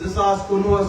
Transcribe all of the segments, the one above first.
2019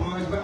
5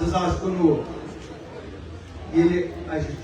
2019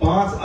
5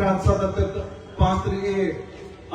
375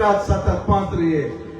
375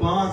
5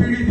PDP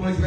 5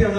3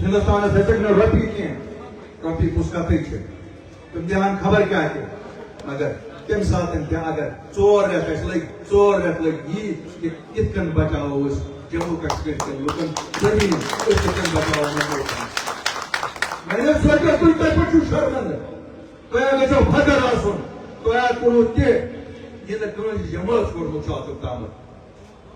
Hindustan ہسا روپی کی روپی کس کت تم دہان خبر کیا مگر تم سات اگر ژور رٮ۪تھ لگ ژور رٮ۪تھ لگ یہ کت کن بچاو جموں کشمیر کن لکن زمین کن بچاو میں نے سوچا تھی تھی پہ شرمندہ تھی گھو فخر آن تھی کورو تہ یہ جماعت کورمت اتک تام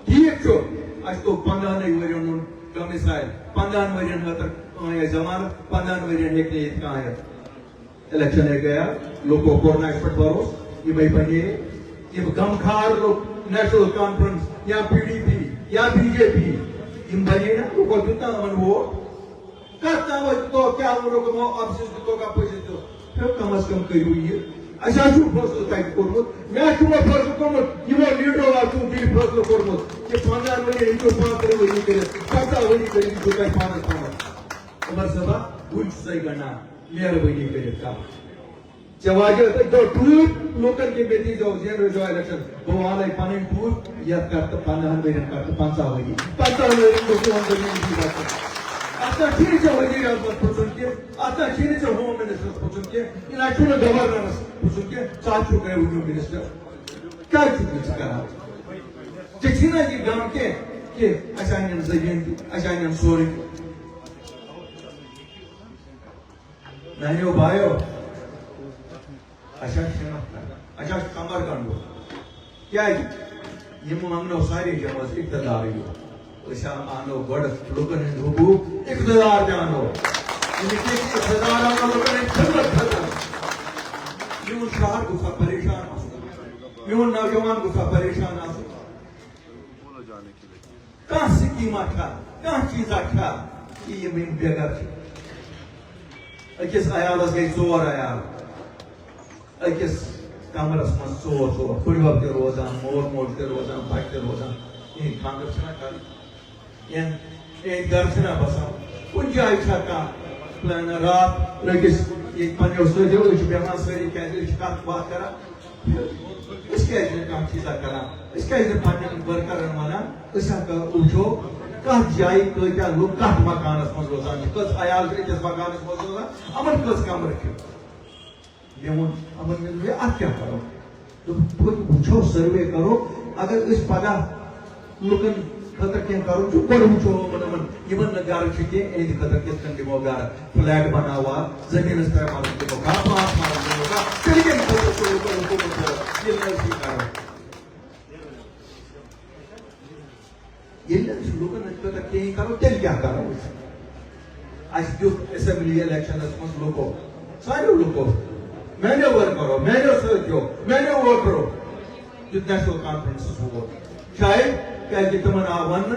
ٹھیک اہس لوگ 15 ورین کم مثال 15 ورین خاطر ضمانت 15 ورین ہیک یہ کھانا الیکشن گیا لوگوں کورنا اس پہ بھروس یہ بنے یہ غمخار لوگ نیشنل کانفرنس یا پی ڈی پی یا بی جے پی یہ بنے نا لوگوں دیتا ان ووٹ کت تام تو کیا لوگ آفس دتو کا پیسے دو پھر کم از کم کرو یہ اچھا فیصلہ تک کورمت میں فیصلہ کورمت یہ لیڈرو دل فیصلہ کورمت کہ 15 ورین ہیکو 5 ورین کر 50 ورین کر تھی پانس تام عمر صاحبہ بھول سی گنا مہربانی کر ژے تو ٹوٹ لوکن کے بے دی جو زین جو الیکشن وہ والے پن ٹوٹ یہ کر 15 ورین کر 50 ورین 50 ورین کو کون زمین دی بات آتا چیز سے وزیر اعظم پوچھن کے آتا چیز سے ہوم منسٹر پوچھن کے ان اچھو گورنر پوچھن کے ساتھ چکے ہوئے منسٹر کیا چکے کرا چینا جی گام کے کہ اشانین زمین اشانین سوری میانو بھائیو اشا کمر گنڈو کیا یہ منگنو ساری جمع اقتدار آنو گوڑ لوکن ہند حقوق اقتدار جانو اقتدار آنو لوکن ہند خدمت خدمت میون شہر گسا پریشان آسو میون نوجوان گسا پریشان آسو کہاں سکیما تھا کہاں چیزا تھا کہ یہ من بیگر اکس عیالس گئی 4 عیال اکس کمرس من 4 پڑوب تہ روزان مول موج تہ روزان بچ تہ روزان یہ خاندر چھنا کر یہ گھر چھنا بسان کن جائے کھانا پلان رات لگس یہ پنو سو بیمان ساری کیا کت بات کران اس کھانا چیزا کران پن ورکرن ونان وچو کت جائے کتیا لوگ کت مکانس من روزان کس عیال اکس مکانس من روزان امن کس کمر امن ات کیا کرو وچو سروے کرو اگر اس پگہ لکن خطر کیا کرو جو گوڑ وچو یمن گھر اہد خطر کت کن دمو گھر فلیٹ بناوا زمین پہ مارن دمو گھر پانچ مارن دمو گھر تیل کن حکومت یہ کرو یہ لوکن خطر کہیں کرو تیل کیا کرو اس دیت اسمبلی الیکشن من لوکو سارے لوکو میں نے ور کرو میں نے سو میں نے وہ کرو دیت نیشنل کانفرنس ووٹ شاید کہ تمن آو ون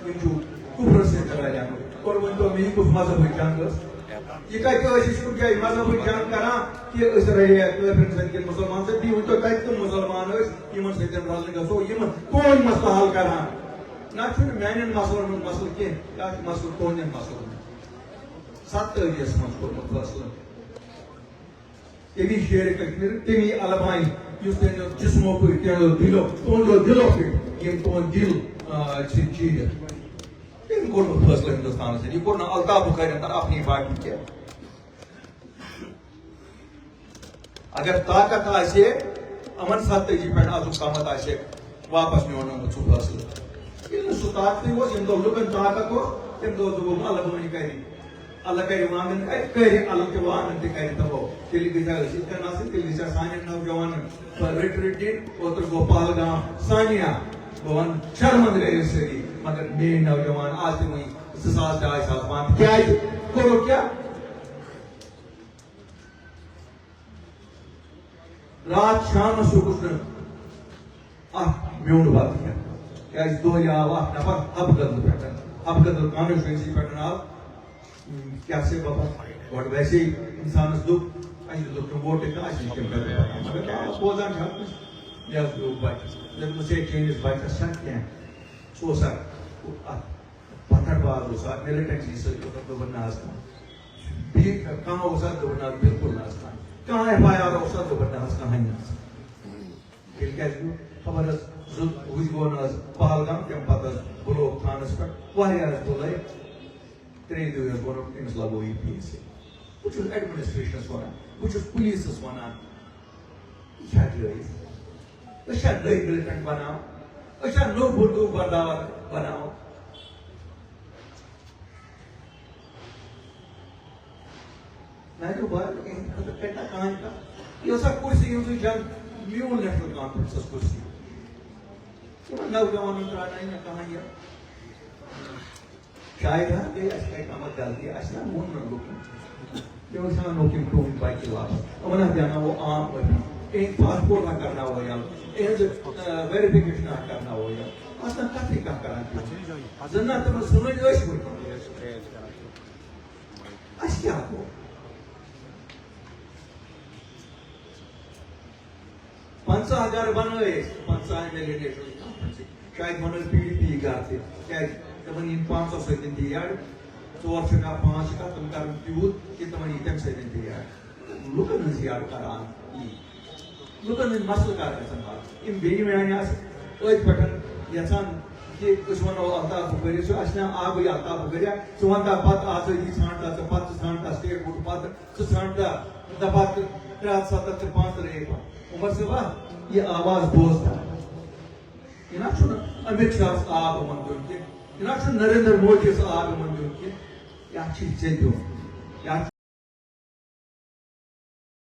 کفر سے کران اور ون تو میں کس مذہب جنگ یہ کتنے کیا مذہب جنگ کران کہ رہے کے مسلمان سے ون تو کتنے مسلمان ان سن رل گھو کون مسئلہ حل کران نہ میان مسلن مسئلہ کی مسئلہ تہندین مسئلہ 47 من کورمت فیصلہ تمی شیر کشمیر تمی علمائی اس جسموں پہ دلو تہندو دلو پہ تہد دل چیز تم کورمت فیصلہ ہندوستان سے یہ کور الطاف بخاری اپنی پارٹی کیا اگر طاقت آسے امن 47 پہ ازک تامت آسے واپس نیون سہ فیصلہ سہ طاقت یم دہ لکن طاقت تم دہ اللہ بنی کری اللہ کر وانگن کر اللہ تہ وانگن تہ کر تو تیل گھا اتن آن تیل گھا سان نوجوان رٹ دن اوتر گو پہلگام سانیہ بہ ون شرمند گئی ساری مگر میری نوجوان آج تم 2000 ساس بند کیا کرو کیا رات شام سکس میون بات کیا دہلی آو نفر ابگدل پہ ابگدل کانسٹیچوینسی پہ آو کیا سے بابا گوڑ ویسے ہی انسانس دکھ اچھے ووٹ مگر بوزان یہ بچہ سے چینس بچس کیا سہ پتھر باز ملٹنسی سب نا کھانا بالکل نا کھانا ایف آئی آر نا کہانی تیل خبر ہز گو نا پہلگام تمہ پتہ بلوک تھانس پہ بلے 3 دۄہ برونٛٹھ أمِس لگو یہِ PSA بہٕ چھُس ایڈمنسٹریشنس ونان بہٕ چھُس پُلیٖسس ونان یہِ چھا جٲیز أسۍ چھا نٔے مِلٹنٹ بناوان أسۍ چھا نوٚو بندوٗق بردار بناوان میانیو بھایو اِہنٛدِ خٲطرٕ کَرِ نا کٕہٕنۍ کانٛہہ یہِ ہسا کُرسی یِم تُہۍ جنگ میون نیشنل کانفرنسس کُرسی یِمن نوجوانن ترٛاونٲے نہٕ کٕہٕنۍ یہِ شاید ہا گٔے اَسہِ کَرِ کانٛہہ غلطی اَسہِ نا ووٚن نہٕ لُکن تِم ٲسۍ وَنان نوٚو تِم ٹوٗنۍ باقٕے واپس یِمن ہا دیٛاوناوو عام ٲبی اِہنٛد پاسپورٹ ہا کرناوو یلہٕ اِہنٛز ویرِفِکیشن ہا کرناوو یلہٕ آسان کتھٕے کانٛہہ کران تِم زن نا تِم سُنٕنۍ ٲسۍ وٕنۍ اَسہِ کیٛاہ گوٚو 50,000 بنٲے أسۍ 50 مِلہِ نیشنل کانفرنسٕکۍ شاید ونو PDP گرٕ تہِ کیٛازِ تِمن یِن 500 سۭتۍ تہِ یڈ 4 چھِ کانٛہہ 5 چھِ کانٛہہ تِم کرن تیوٗت کہِ تِمن یی تمہِ سۭتۍ تہِ یڈ لُکن ہٕنٛز یڈ کران یی لُکن ہٕنٛدۍ مسلہٕ کر گژھن حل یِم بیٚیہِ میانہِ آسہِ أتھۍ پٮ۪ٹھ یژھان کہ أسۍ ونو الطاف بُخٲری سُہ آسہِ نا آبٕے الطاف بُخٲریا ژٕ وَنتا پتہٕ آزٲدی ژھانٛڈتا ژٕ پتہٕ ژٕ ژھانٛڈتا سٹیٹ بوٚڑ پتہٕ ژٕ ژھانٛڈتا دپا 370 تہٕ 5 عمر صٲبا یہ آواز بوزتا یہ نا چھُنہٕ امت شاہس آب یِمن دیُن کینٛہہ یہ نا چھُنہٕ نریندر مودیَس آب یِمن دیُن کینٛہہ یتھ چھُ ژےٚ دیُن یتھ